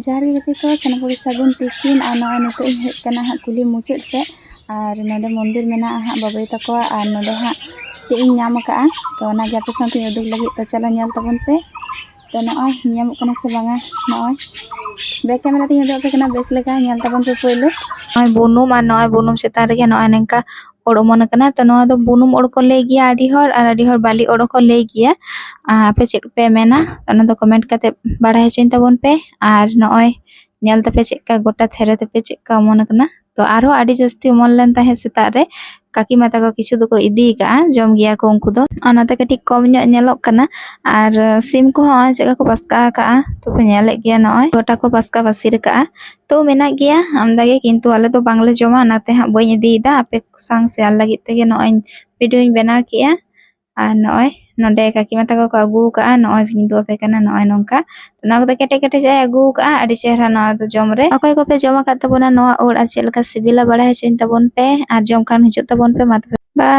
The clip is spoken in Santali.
ᱡᱚᱦᱟᱨ ᱜᱮ ᱜᱟᱛᱮ ᱠᱚ ᱥᱟᱱᱟᱢ ᱠᱚᱜᱮ ᱥᱟᱹᱜᱩᱱ ᱛᱤᱠᱤᱱ ᱟᱨ ᱱᱚᱜᱼᱚᱭ ᱱᱤᱛᱚᱜ ᱤᱧ ᱦᱮᱡ ᱠᱟᱱᱟ ᱦᱟᱸᱜ ᱠᱩᱞᱦᱤ ᱢᱩᱪᱟᱹᱫ ᱥᱮᱫ ᱟᱨ ᱱᱚᱰᱮ ᱢᱚᱱᱫᱤᱨ ᱢᱮᱱᱟᱜᱼᱟ ᱦᱟᱸᱜ ᱵᱟᱵᱟᱭ ᱛᱟᱠᱚᱣᱟ ᱟᱨ ᱱᱚᱰᱮ ᱦᱟᱸᱜ ᱪᱮᱫ ᱤᱧ ᱧᱟᱢ ᱟᱠᱟᱜᱼᱟ ᱛᱚ ᱚᱱᱟᱜᱮ ᱟᱯᱮ ᱥᱟᱶᱛᱮᱧ ᱩᱫᱩᱜ ᱞᱟᱹᱜᱤᱫ ᱛᱚ ᱪᱚᱞᱚ ᱧᱮᱞ ᱛᱟᱵᱚᱱ ᱯᱮ ᱛᱚ ᱱᱚᱜᱼᱚᱭ ᱧᱟᱢᱚᱜ ᱠᱟᱱᱟ ᱥᱮ ᱵᱟᱝᱟ ᱱᱚᱜᱼᱚᱭ ᱵᱮᱠ ᱠᱮᱢᱮᱨᱟ ᱛᱤᱧ ᱩᱫᱩᱜ ᱟᱯᱮ ᱠᱟᱱᱟ ᱵᱮᱥ ᱞᱮᱠᱟ ᱧᱮᱞ ᱛᱟᱵᱚᱱ ᱯᱮ ᱯᱳᱭᱞᱳ ᱱᱚᱜᱼᱚᱭ ᱵᱩᱱᱩᱢ ᱟᱨ ᱱᱚᱜᱼᱚᱭ ᱵᱩᱱᱩᱢ ᱪᱮᱛᱟन ᱨᱮᱜᱮ ᱱᱚᱜᱼᱚᱭ ᱱᱚᱝᱠᱟ ᱚᱲ ᱚᱢᱚᱱ ᱟᱠᱟᱱᱟ ᱛᱚ ᱱᱚᱣᱟ ᱫᱚ ᱵᱩᱱᱩᱢ ᱚᱲ ᱠᱚ ᱞᱟᱹᱭ ᱜᱮᱭᱟ ᱟᱹᱰᱤ ᱦᱚᱲ ᱵᱟᱞᱤ ᱚᱲ ᱠᱚ ᱞᱟᱹᱭ ᱜᱮᱭᱟ ᱟᱯᱮ ᱪᱮᱫ ᱯᱮ ᱢᱮᱱᱟ ᱚᱱᱟ ᱫᱚ ᱠᱚᱢᱮᱱᱴ ᱠᱟᱛᱮ ᱵᱟᱲᱟᱭ ᱦᱚᱪᱚᱧ ᱛᱟᱵᱚᱱ ᱯᱮ ᱟᱨ ᱱᱚᱜᱼᱚᱭ ᱧᱮᱞ ᱛᱟᱯᱮ ᱪᱮᱫᱠᱟ ᱜᱚᱴᱟ ᱛᱷᱮᱨᱮ ᱛᱮᱯᱮ ᱪᱮᱫᱠᱟ ᱚᱢᱚᱱ ᱟᱠᱟᱱᱟ ᱛᱚ ᱟᱨᱦᱚᱸ ᱟᱹᱰि ᱡᱟᱹᱥᱛᱤ ᱚᱢᱚᱱ ᱞᱮᱱ ᱛᱟᱦᱮᱸ ᱥᱮᱛᱟᱜ ᱨᱮ ᱠᱟᱠᱤ ᱢᱟ ᱛᱟᱠᱚ ᱠᱤᱪᱷᱩ ᱫᱚᱠᱚ ᱤᱫᱤ ᱟᱠᱟᱜᱼᱟ ᱡᱚᱢ ᱜᱮᱭᱟ ᱠᱚ ᱩᱱᱠᱩ ᱫᱚ ᱚᱱᱟᱛᱮ ᱠᱟᱹᱴᱤᱡ ᱠᱚᱢ ᱧᱚᱜ ᱧᱮᱞᱚᱜ ᱠᱟᱱᱟ ᱟᱨ ᱥᱤᱢ ᱠᱚᱦᱚᱸ ᱪᱮᱫᱠᱟ ᱠᱚ ᱯᱟᱥᱠᱟ ᱟᱠᱟᱜᱼᱟ ᱛᱚ ᱯᱮ ᱧᱮᱞᱮᱫ ᱜᱮᱭᱟ ᱱᱚᱜᱼᱚᱭ ᱜᱚᱴᱟ ᱠᱚ ᱯᱟᱥᱠᱟ ᱯᱟᱹᱥᱤᱨ ᱟᱠᱟᱜᱼᱟ ᱛᱚ ᱢᱮᱱᱟᱜ ᱜᱮᱭᱟ ᱟᱢᱫᱟ ᱜᱮ ᱠᱤᱱᱛᱩ ᱟᱞᱮ ᱫᱚ ᱵᱟᱝᱞᱮ ᱡᱚᱢᱟ ᱚᱱᱟᱛᱮ ᱦᱟᱸᱜ ᱵᱟᱹᱧ ᱤᱫᱤᱭᱮᱫᱟ ᱟᱯᱮ ᱥᱟᱶ ᱥᱮᱭᱟᱨ ᱞᱟᱹᱜᱤᱫ ᱛᱮᱜᱮ ᱱᱚᱜᱼᱚᱭ ᱵᱷᱤᱰᱤᱭᱳᱧ ᱵᱮᱱᱟᱣ ᱠᱮᱜᱼᱟ ᱟᱨ ᱱᱚᱜᱼᱚᱭ ᱱᱚᱰᱮ ᱠᱟᱠᱤ ᱢᱟ ᱛᱟᱠᱚ ᱠᱚ ᱟᱹᱜᱩ ᱟᱠᱟᱜᱼᱟ ᱱᱚᱜᱼᱚᱭ ᱤᱧ ᱩᱫᱩᱜ ᱟᱯᱮ ᱠᱟᱱᱟ ᱱᱚᱜᱼᱚᱭ ᱱᱚᱝᱠᱟ ᱱᱚᱣᱟ ᱠᱚᱫᱚ ᱠᱮᱴᱮᱡ ᱠᱮᱴᱮᱡ ᱮ ᱟᱹᱜᱩ ᱟᱠᱟᱜᱼᱟ ᱟᱹᱰᱤ ᱪᱮᱦᱨᱟ ᱱᱚᱣᱟ ᱫᱚ ᱡᱚᱢ ᱨᱮ ᱚᱠᱚᱭ ᱠᱚᱯᱮ ᱡᱚᱢ ᱟᱠᱟᱫ ᱛᱟᱵᱚᱱᱟ ᱱᱚᱣᱟ ᱳᱲ ᱟᱨ ᱪᱮᱫ ᱞᱮᱠᱟ ᱥᱤᱵᱤᱞᱟ ᱵᱟᱲᱟᱭ ᱦᱚᱪᱚᱧ ᱛᱟᱵᱚᱱ ᱯᱮ ᱟᱨ ᱡᱚᱢ ᱠᱷᱟᱱ ᱦᱤᱡᱩᱜ ᱛᱟᱵᱚᱱ ᱯᱮ ᱢᱟ ᱛᱚᱵᱮ ᱵᱟᱭ।